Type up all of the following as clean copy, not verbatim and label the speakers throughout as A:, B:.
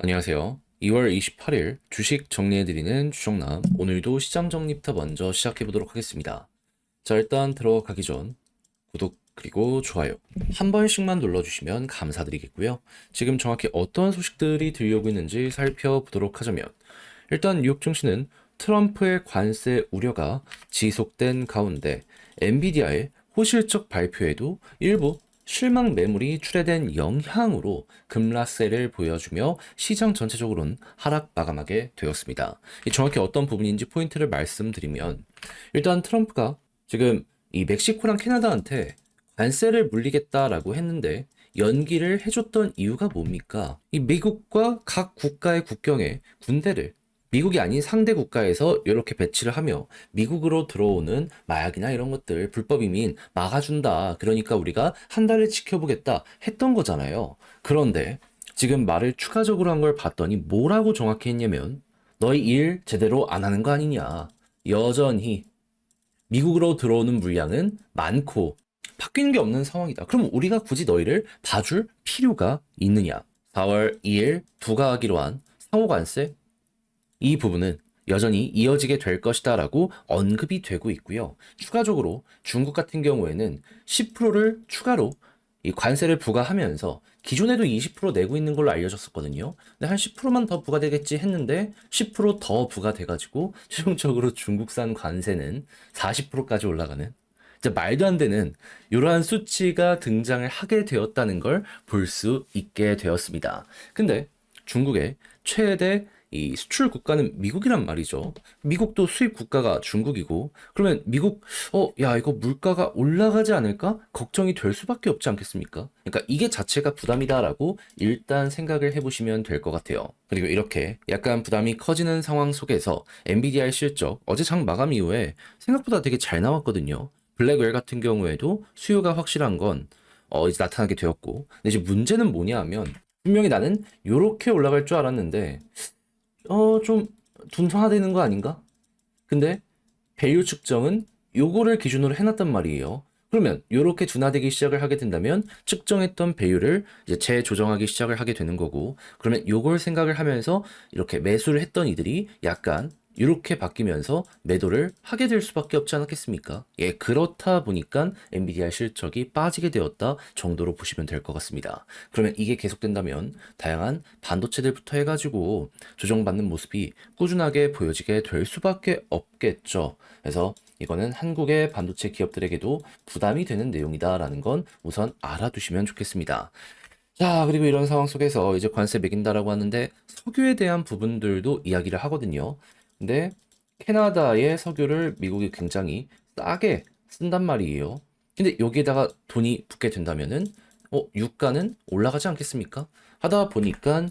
A: 안녕하세요. 2월 28일 주식 정리해드리는 주정남. 오늘도 시장 정리부터 먼저 시작해보도록 하겠습니다. 자, 일단 들어가기 전 구독 그리고 좋아요 한 번씩만 눌러주시면 감사드리겠고요. 지금 정확히 어떤 소식들이 들려오고 있는지 살펴보도록 하자면 일단 뉴욕 증시는 트럼프의 관세 우려가 지속된 가운데 엔비디아의 호실적 발표에도 일부 실망 매물이 출회된 영향으로 급락세를 보여주며 시장 전체적으로는 하락 마감하게 되었습니다. 정확히 어떤 부분인지 포인트를 말씀드리면 일단 트럼프가 지금 이 멕시코랑 캐나다한테 관세를 물리겠다라고 했는데 연기를 해줬던 이유가 뭡니까? 이 미국과 각 국가의 국경에 군대를 미국이 아닌 상대 국가에서 이렇게 배치를 하며 미국으로 들어오는 마약이나 이런 것들 불법 이민 막아준다. 그러니까 우리가 한 달을 지켜보겠다 했던 거잖아요. 그런데 지금 말을 추가적으로 한 걸 봤더니 뭐라고 정확히 했냐면 너희 일 제대로 안 하는 거 아니냐. 여전히 미국으로 들어오는 물량은 많고 바뀌는 게 없는 상황이다. 그럼 우리가 굳이 너희를 봐줄 필요가 있느냐? 4월 2일 부과하기로 한 상호관세 이 부분은 여전히 이어지게 될 것이다라고 언급이 되고 있고요. 추가적으로 중국 같은 경우에는 10%를 추가로 이 관세를 부과하면서 기존에도 20% 내고 있는 걸로 알려졌었거든요. 근데 한 10%만 더 부과되겠지 했는데 10%더 부과돼가지고 최종적으로 중국산 관세는 40%까지 올라가는 진짜 말도 안 되는 이러한 수치가 등장을 하게 되었다는 걸 볼 수 있게 되었습니다. 근데 중국의 최대 이 수출 국가는 미국이란 말이죠. 미국도 수입 국가가 중국이고, 그러면 미국, 야, 이거 물가가 올라가지 않을까? 걱정이 될 수밖에 없지 않겠습니까? 그러니까 이게 자체가 부담이다라고 일단 생각을 해보시면 될 것 같아요. 그리고 이렇게 약간 부담이 커지는 상황 속에서 엔비디아의 실적, 어제 장 마감 이후에 생각보다 되게 잘 나왔거든요. 블랙웰 같은 경우에도 수요가 확실한 건 이제 나타나게 되었고, 근데 이제 문제는 뭐냐 하면 분명히 나는 요렇게 올라갈 줄 알았는데 좀 둔화되는 거 아닌가? 근데 밸류 측정은 요거를 기준으로 해놨단 말이에요. 그러면 요렇게 둔화되기 시작을 하게 된다면 측정했던 밸류를 이제 재조정하기 시작을 하게 되는 거고, 그러면 요걸 생각을 하면서 이렇게 매수를 했던 이들이 약간 이렇게 바뀌면서 매도를 하게 될 수밖에 없지 않았겠습니까? 예, 그렇다 보니까 엔비디아 실적이 빠지게 되었다 정도로 보시면 될 것 같습니다. 그러면 이게 계속된다면 다양한 반도체들부터 해가지고 조정받는 모습이 꾸준하게 보여지게 될 수밖에 없겠죠. 그래서 이거는 한국의 반도체 기업들에게도 부담이 되는 내용이다라는 건 우선 알아두시면 좋겠습니다. 자, 그리고 이런 상황 속에서 이제 관세 매긴다라고 하는데 석유에 대한 부분들도 이야기를 하거든요. 근데 캐나다의 석유를 미국이 굉장히 싸게 쓴단 말이에요. 근데 여기에다가 돈이 붙게 된다면은 유가는 올라가지 않겠습니까? 하다 보니까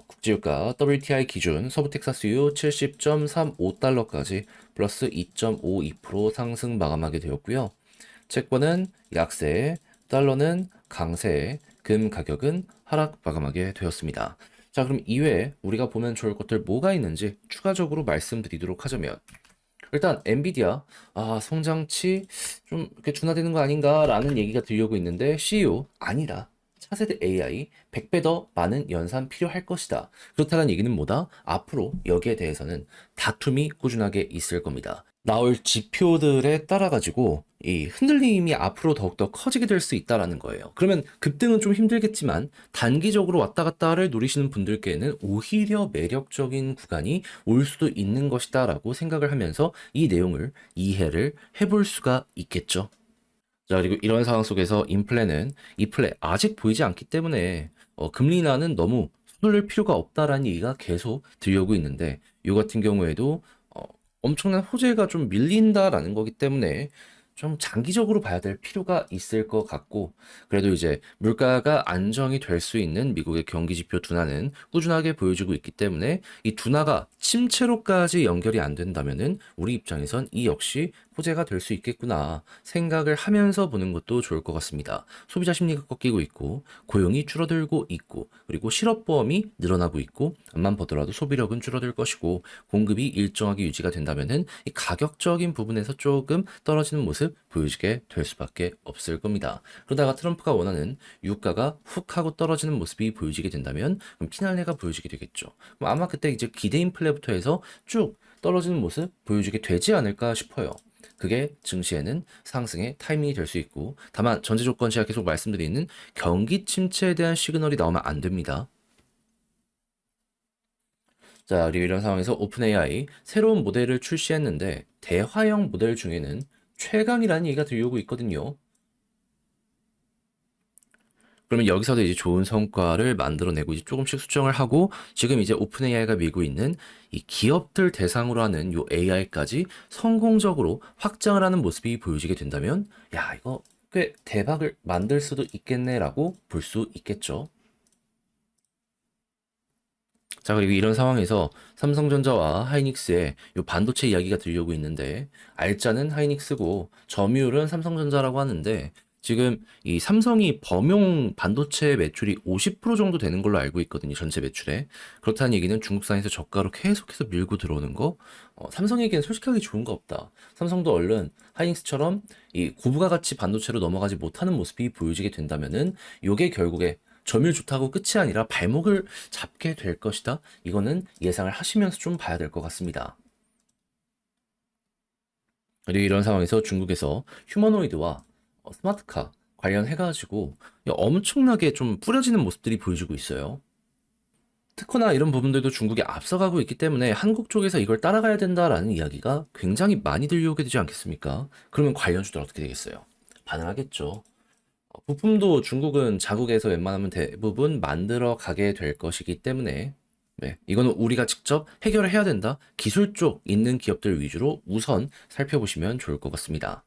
A: 국제유가 WTI 기준 서부 텍사스유 70.35달러까지 플러스 2.52% 상승 마감하게 되었고요. 채권은 약세, 달러는 강세, 금 가격은 하락 마감하게 되었습니다. 자, 그럼 이외에 우리가 보면 좋을 것들 뭐가 있는지 추가적으로 말씀드리도록 하자면 일단 엔비디아 성장치 좀 이렇게 둔화되는 거 아닌가라는 얘기가 들려오고 있는데 CEO 아니다. 차세대 AI 100배 더 많은 연산 필요할 것이다. 그렇다는 얘기는 뭐다? 앞으로 여기에 대해서는 다툼이 꾸준하게 있을 겁니다. 나올 지표들에 따라 가지고 이 흔들림이 앞으로 더욱더 커지게 될 수 있다라는 거예요. 그러면 급등은 좀 힘들겠지만 단기적으로 왔다 갔다를 노리시는 분들께는 오히려 매력적인 구간이 올 수도 있는 것이다라고 생각을 하면서 이 내용을 이해를 해볼 수가 있겠죠. 자, 그리고 이런 상황 속에서 인플레는 이플레 아직 보이지 않기 때문에 금리 인하는 너무 서둘릴 필요가 없다라는 얘기가 계속 들려오고 있는데 이 같은 경우에도 어, 엄청난 호재가 좀 밀린다라는 거기 때문에 좀 장기적으로 봐야 될 필요가 있을 것 같고 그래도 이제 물가가 안정이 될 수 있는 미국의 경기 지표 둔화는 꾸준하게 보여주고 있기 때문에 이 둔화가 침체로까지 연결이 안 된다면은 우리 입장에선 이 역시 호재가 될 수 있겠구나 생각을 하면서 보는 것도 좋을 것 같습니다. 소비자 심리가 꺾이고 있고 고용이 줄어들고 있고 그리고 실업보험이 늘어나고 있고 암만 보더라도 소비력은 줄어들 것이고 공급이 일정하게 유지가 된다면은 이 가격적인 부분에서 조금 떨어지는 모습 모습 보여지게 될 수밖에 없을 겁니다. 그러다가 트럼프가 원하는 유가가 훅 하고 떨어지는 모습이 보여지게 된다면 그럼 피날레가 보여지게 되겠죠. 그럼 아마 그때 이제 기대 인플레부터 해서 쭉 떨어지는 모습 보여주게 되지 않을까 싶어요. 그게 증시에는 상승의 타이밍이 될 수 있고, 다만 전제 조건 제가 계속 말씀드리는 경기 침체에 대한 시그널이 나오면 안 됩니다. 자, 그리고 이런 상황에서 오픈 AI 새로운 모델을 출시했는데 대화형 모델 중에는 최강이라는 얘기가 들려오고 있거든요. 그러면 여기서도 이제 좋은 성과를 만들어내고 이제 조금씩 수정을 하고 지금 이제 오픈 AI가 밀고 있는 이 기업들 대상으로 하는 요 AI까지 성공적으로 확장을 하는 모습이 보여지게 된다면 야, 이거 꽤 대박을 만들 수도 있겠네라고 볼 수 있겠죠. 자, 그리고 이런 상황에서 삼성전자와 하이닉스의 요 반도체 이야기가 들려오고 있는데, 알짜는 하이닉스고 점유율은 삼성전자라고 하는데, 지금 이 삼성이 범용 반도체 매출이 50% 정도 되는 걸로 알고 있거든요, 전체 매출에. 그렇다는 얘기는 중국산에서 저가로 계속해서 밀고 들어오는 거, 삼성에게는 솔직하게 좋은 거 없다. 삼성도 얼른 하이닉스처럼 이 고부가 가치 반도체로 넘어가지 못하는 모습이 보여지게 된다면은, 요게 결국에 점유율 좋다고 끝이 아니라 발목을 잡게 될 것이다. 이거는 예상을 하시면서 좀 봐야 될 것 같습니다. 그리고 이런 상황에서 중국에서 휴머노이드와 스마트카 관련해가지고 엄청나게 좀 뿌려지는 모습들이 보여지고 있어요. 특허나 이런 부분들도 중국이 앞서가고 있기 때문에 한국 쪽에서 이걸 따라가야 된다라는 이야기가 굉장히 많이 들려오게 되지 않겠습니까? 그러면 관련주들 어떻게 되겠어요? 반응하겠죠. 부품도 중국은 자국에서 웬만하면 대부분 만들어 가게 될 것이기 때문에 네, 이거는 우리가 직접 해결을 해야 된다. 기술 쪽 있는 기업들 위주로 우선 살펴보시면 좋을 것 같습니다.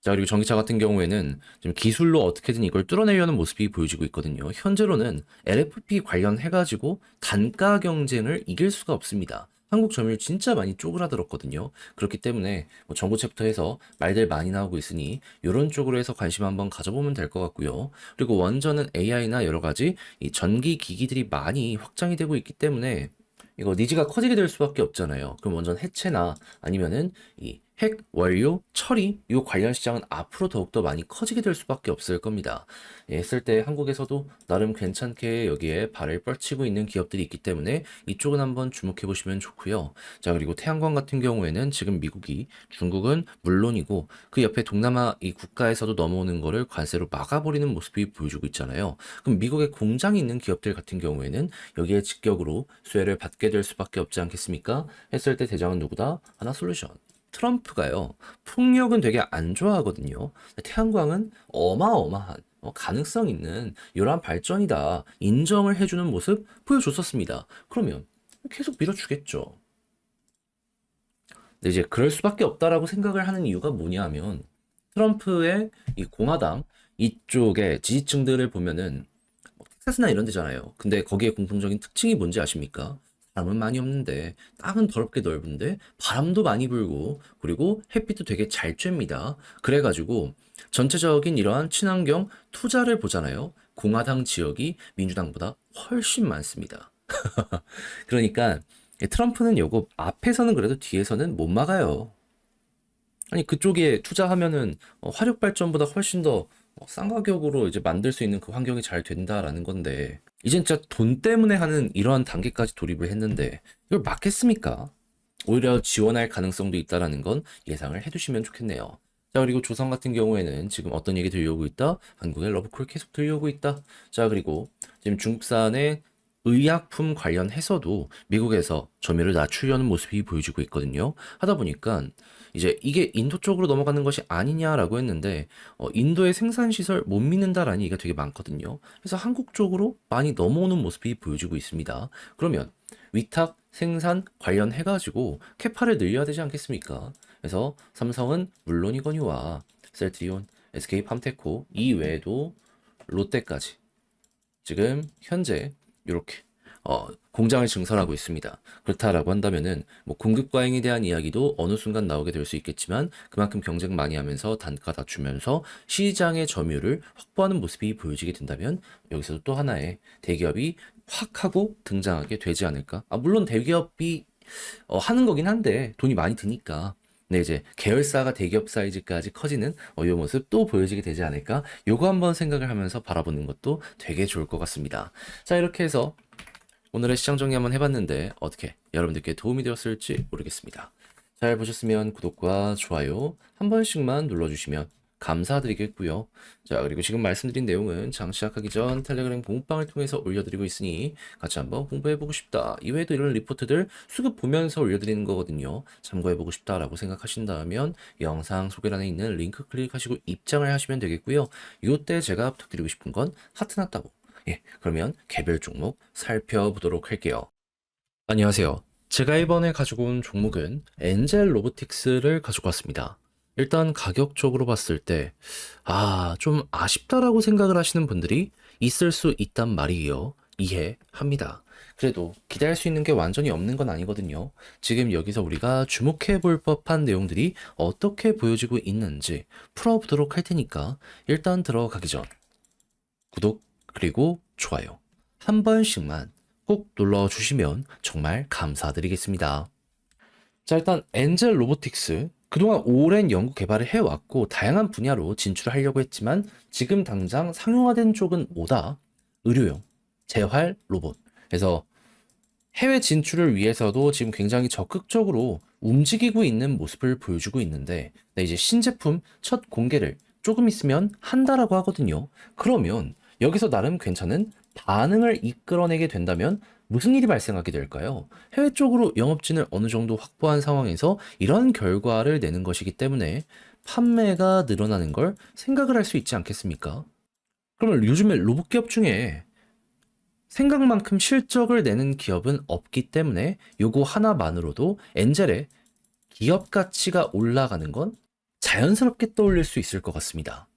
A: 자, 그리고 전기차 같은 경우에는 지금 기술로 어떻게든 이걸 뚫어내려는 모습이 보여지고 있거든요. 현재로는 LFP 관련해가지고 단가 경쟁을 이길 수가 없습니다. 한국 점유율 진짜 많이 쪼그라들었거든요. 그렇기 때문에 뭐 정부채부터 해서 말들 많이 나오고 있으니 이런 쪽으로 해서 관심 한번 가져보면 될 것 같고요. 그리고 원전은 AI나 여러 가지 이 전기 기기들이 많이 확장이 되고 있기 때문에 이거 니즈가 커지게 될 수밖에 없잖아요. 그럼 원전 해체나 아니면은 이 핵 원료 처리 이 관련 시장은 앞으로 더욱더 많이 커지게 될 수밖에 없을 겁니다. 예, 했을 때 한국에서도 나름 괜찮게 여기에 발을 뻗치고 있는 기업들이 있기 때문에 이쪽은 한번 주목해 보시면 좋고요. 자, 그리고 태양광 같은 경우에는 지금 미국이 중국은 물론이고 그 옆에 동남아 이 국가에서도 넘어오는 거를 관세로 막아버리는 모습이 보여주고 있잖아요. 그럼 미국에 공장이 있는 기업들 같은 경우에는 여기에 직격으로 수혜를 받게 될 수밖에 없지 않겠습니까? 했을 때 대장은 누구다? 하나솔루션. 트럼프가요, 폭력은 되게 안 좋아하거든요. 태양광은 어마어마한 가능성 있는 이러한 발전이다. 인정을 해주는 모습 보여줬었습니다. 그러면 계속 밀어주겠죠. 근데 이제 그럴 수밖에 없다라고 생각을 하는 이유가 뭐냐 하면 트럼프의 이 공화당 이쪽의 지지층들을 보면은 텍사스나 이런 데잖아요. 근데 거기에 공통적인 특징이 뭔지 아십니까? 사람은 많이 없는데 땅은 더럽게 넓은데 바람도 많이 불고 그리고 햇빛도 되게 잘 쬐입니다. 그래가지고 전체적인 이러한 친환경 투자를 보잖아요. 공화당 지역이 민주당보다 훨씬 많습니다. 그러니까 트럼프는 요거 앞에서는 그래도 뒤에서는 못 막아요. 아니 그쪽에 투자하면은 화력 발전보다 훨씬 더 싼 가격으로 이제 만들 수 있는 그 환경이 잘 된다라는 건데 이젠 진짜 돈 때문에 하는 이러한 단계까지 돌입을 했는데 이걸 막겠습니까? 오히려 지원할 가능성도 있다라는 건 예상을 해두시면 좋겠네요. 자, 그리고 조선 같은 경우에는 지금 어떤 얘기 들려오고 있다? 한국의 러브콜 계속 들려오고 있다. 자, 그리고 지금 중국산의 의약품 관련해서도 미국에서 점유율을 낮추려는 모습이 보여지고 있거든요. 하다 보니까 이제 이게 인도 쪽으로 넘어가는 것이 아니냐라고 했는데 인도의 생산 시설 못 믿는다라는 얘기가 되게 많거든요. 그래서 한국 쪽으로 많이 넘어오는 모습이 보여지고 있습니다. 그러면 위탁 생산 관련해가지고 캐파를 늘려야 되지 않겠습니까? 그래서 삼성은 물론이거니와 셀트리온, SK팜테코 이외에도 롯데까지 지금 현재 이렇게 공장을 증설하고 있습니다. 그렇다라고 한다면은 뭐 공급 과잉에 대한 이야기도 어느 순간 나오게 될 수 있겠지만 그만큼 경쟁 많이 하면서 단가 낮추면서 시장의 점유율을 확보하는 모습이 보여지게 된다면 여기서도 또 하나의 대기업이 확 하고 등장하게 되지 않을까? 아, 물론 대기업이 하는 거긴 한데 돈이 많이 드니까 근데 이제 계열사가 대기업 사이즈까지 커지는 이 모습 또 보여지게 되지 않을까? 요거 한번 생각을 하면서 바라보는 것도 되게 좋을 것 같습니다. 자, 이렇게 해서 오늘의 시장 정리 한번 해봤는데 어떻게 여러분들께 도움이 되었을지 모르겠습니다. 잘 보셨으면 구독과 좋아요 한 번씩만 눌러주시면 감사드리겠고요. 자, 그리고 지금 말씀드린 내용은 장 시작하기 전 텔레그램 공부방을 통해서 올려드리고 있으니 같이 한번 공부해보고 싶다. 이외에도 이런 리포트들 수급 보면서 올려드리는 거거든요. 참고해보고 싶다라고 생각하신다면 영상 소개란에 있는 링크 클릭하시고 입장을 하시면 되겠고요. 이때 제가 부탁드리고 싶은 건 하트 났다고. 예, 그러면 개별 종목 살펴보도록 할게요. 안녕하세요. 제가 이번에 가지고 온 종목은 엔젤 로보틱스를 가지고 왔습니다. 일단 가격적으로 봤을 때, 좀 아쉽다라고 생각을 하시는 분들이 있을 수 있단 말이에요. 이해합니다. 그래도 기대할 수 있는 게 완전히 없는 건 아니거든요. 지금 여기서 우리가 주목해 볼 법한 내용들이 어떻게 보여지고 있는지 풀어보도록 할 테니까 일단 들어가기 전 구독 그리고 좋아요 한 번씩만 꼭 눌러주시면 정말 감사드리겠습니다. 자, 일단 엔젤 로보틱스 그동안 오랜 연구 개발을 해왔고 다양한 분야로 진출하려고 했지만 지금 당장 상용화된 쪽은 뭐다? 의료용, 재활 로봇. 그래서 해외 진출을 위해서도 지금 굉장히 적극적으로 움직이고 있는 모습을 보여주고 있는데 이제 신제품 첫 공개를 조금 있으면 한다라고 하거든요. 그러면 여기서 나름 괜찮은 반응을 이끌어내게 된다면 무슨 일이 발생하게 될까요? 해외 쪽으로 영업진을 어느 정도 확보한 상황에서 이런 결과를 내는 것이기 때문에 판매가 늘어나는 걸 생각을 할 수 있지 않겠습니까? 그러면 요즘에 로봇 기업 중에 생각만큼 실적을 내는 기업은 없기 때문에 요거 하나만으로도 엔젤의 기업 가치가 올라가는 건 자연스럽게 떠올릴 수 있을 것 같습니다.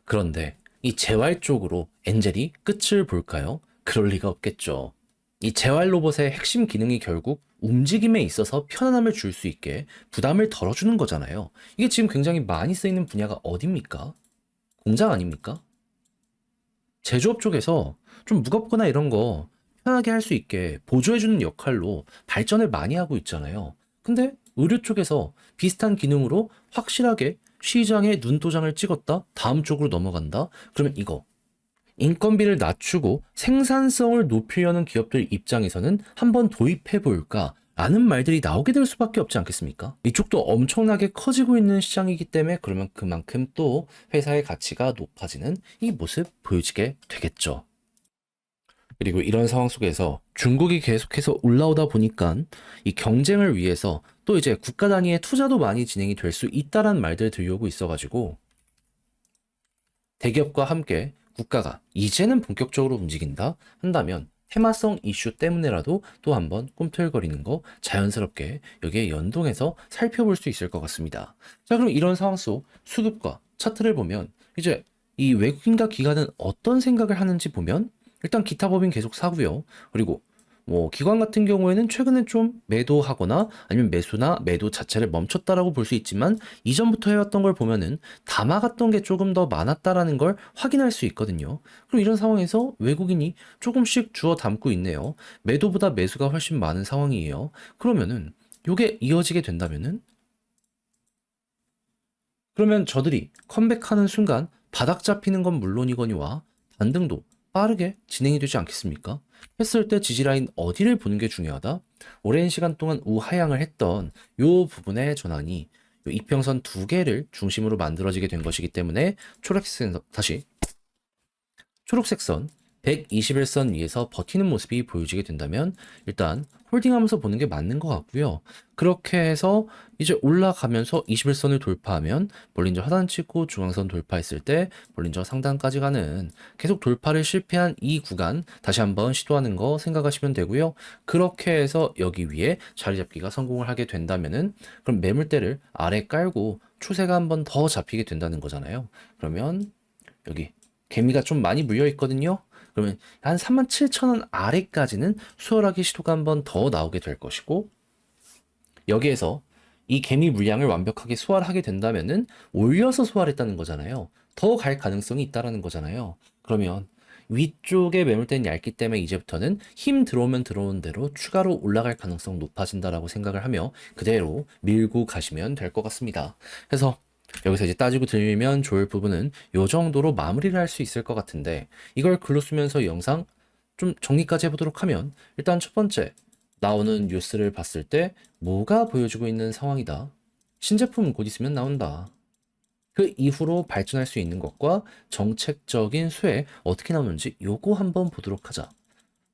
A: 그런데 이 재활 쪽으로 엔젤이 끝을 볼까요? 그럴 리가 없겠죠. 이 재활 로봇의 핵심 기능이 결국 움직임에 있어서 편안함을 줄 수 있게 부담을 덜어주는 거잖아요. 이게 지금 굉장히 많이 쓰이는 분야가 어딥니까? 공장 아닙니까? 제조업 쪽에서 좀 무겁거나 이런 거 편하게 할 수 있게 보조해주는 역할로 발전을 많이 하고 있잖아요. 근데 의료 쪽에서 비슷한 기능으로 확실하게 시장에 눈도장을 찍었다? 다음 쪽으로 넘어간다? 그러면 이거 인건비를 낮추고 생산성을 높이려는 기업들 입장에서는 한번 도입해 볼까? 라는 말들이 나오게 될 수밖에 없지 않겠습니까? 이쪽도 엄청나게 커지고 있는 시장이기 때문에 그러면 그만큼 또 회사의 가치가 높아지는 이 모습 보여지게 되겠죠. 그리고 이런 상황 속에서 중국이 계속해서 올라오다 보니까 이 경쟁을 위해서 또 이제 국가 단위의 투자도 많이 진행이 될 수 있다라는 말들 들려오고 있어가지고 대기업과 함께 국가가 이제는 본격적으로 움직인다 한다면 테마성 이슈 때문에라도 또 한번 꿈틀거리는 거 자연스럽게 여기에 연동해서 살펴볼 수 있을 것 같습니다. 자, 그럼 이런 상황 속 수급과 차트를 보면 이제 이 외국인과 기관은 어떤 생각을 하는지 보면 일단 기타 법인 계속 사고요. 그리고 뭐 기관 같은 경우에는 최근에 좀 매도하거나 아니면 매수나 매도 자체를 멈췄다라고 볼 수 있지만 이전부터 해왔던 걸 보면은 담아갔던 게 조금 더 많았다라는 걸 확인할 수 있거든요. 그럼 이런 상황에서 외국인이 조금씩 주워 담고 있네요. 매도보다 매수가 훨씬 많은 상황이에요. 그러면은 요게 이어지게 된다면은 그러면 저들이 컴백하는 순간 바닥 잡히는 건 물론이거니와 반등도 빠르게 진행이 되지 않겠습니까? 했을 때 지지라인 어디를 보는 게 중요하다? 오랜 시간 동안 우하향을 했던 요 부분의 전환이 요 이평선 두 개를 중심으로 만들어지게 된 것이기 때문에 초록색 선 121선 위에서 버티는 모습이 보여지게 된다면 일단 홀딩하면서 보는 게 맞는 것 같고요. 그렇게 해서 이제 올라가면서 21선을 돌파하면 볼린저 하단 찍고 중앙선 돌파했을 때 볼린저 상단까지 가는 계속 돌파를 실패한 이 구간 다시 한번 시도하는 거 생각하시면 되고요. 그렇게 해서 여기 위에 자리 잡기가 성공을 하게 된다면은 그럼 매물대를 아래 깔고 추세가 한번 더 잡히게 된다는 거잖아요. 그러면 여기 개미가 좀 많이 물려 있거든요. 그러면 한 37,000원 아래까지는 수월하게 시도가 한번 더 나오게 될 것이고 여기에서 이 개미 물량을 완벽하게 소화하게 된다면은 올려서 소화했다는 거잖아요. 더 갈 가능성이 있다라는 거잖아요. 그러면 위쪽에 매물대는 얇기 때문에 이제부터는 힘 들어오면 들어온 대로 추가로 올라갈 가능성 높아진다라고 생각을 하며 그대로 밀고 가시면 될 것 같습니다. 그래서 여기서 이제 따지고 들면 좋을 부분은 요 정도로 마무리를 할 수 있을 것 같은데 이걸 글로 쓰면서 영상 좀 정리까지 해보도록 하면 일단 첫 번째 나오는 뉴스를 봤을 때 뭐가 보여주고 있는 상황이다. 신제품 곧 있으면 나온다. 그 이후로 발전할 수 있는 것과 정책적인 수혜 어떻게 나오는지 요거 한번 보도록 하자.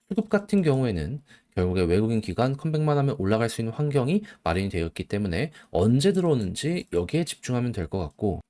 A: 수급 같은 경우에는 결국에 외국인 기관 컴백만 하면 올라갈 수 있는 환경이 마련이 되어 있기 때문에 언제 들어오는지 여기에 집중하면 될 것 같고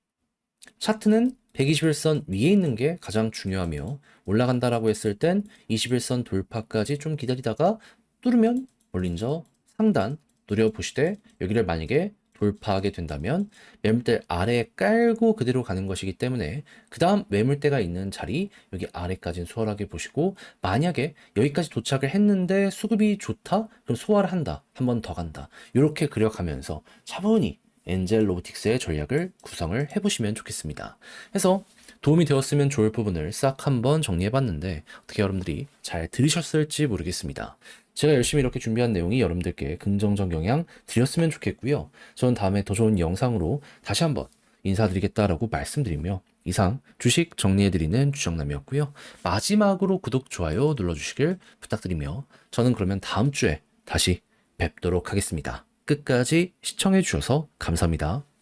A: 차트는 121선 위에 있는 게 가장 중요하며 올라간다라고 했을 땐 21선 돌파까지 좀 기다리다가 뚫으면 볼린저 상단 노려보시되 여기를 만약에 돌파하게 된다면 매물대 아래에 깔고 그대로 가는 것이기 때문에 그 다음 매물대가 있는 자리 여기 아래까지는 수월하게 보시고 만약에 여기까지 도착을 했는데 수급이 좋다? 그럼 소화를 한다. 한 번 더 간다. 이렇게 그려가면서 차분히 엔젤 로보틱스의 전략을 구성을 해보시면 좋겠습니다. 그래서 도움이 되었으면 좋을 부분을 싹 한번 정리해봤는데 어떻게 여러분들이 잘 들으셨을지 모르겠습니다. 제가 열심히 이렇게 준비한 내용이 여러분들께 긍정적 영향 드렸으면 좋겠고요. 저는 다음에 더 좋은 영상으로 다시 한번 인사드리겠다라고 말씀드리며 이상 주식 정리해드리는 주정남이었고요. 마지막으로 구독, 좋아요 눌러주시길 부탁드리며 저는 그러면 다음 주에 다시 뵙도록 하겠습니다. 끝까지 시청해주셔서 감사합니다.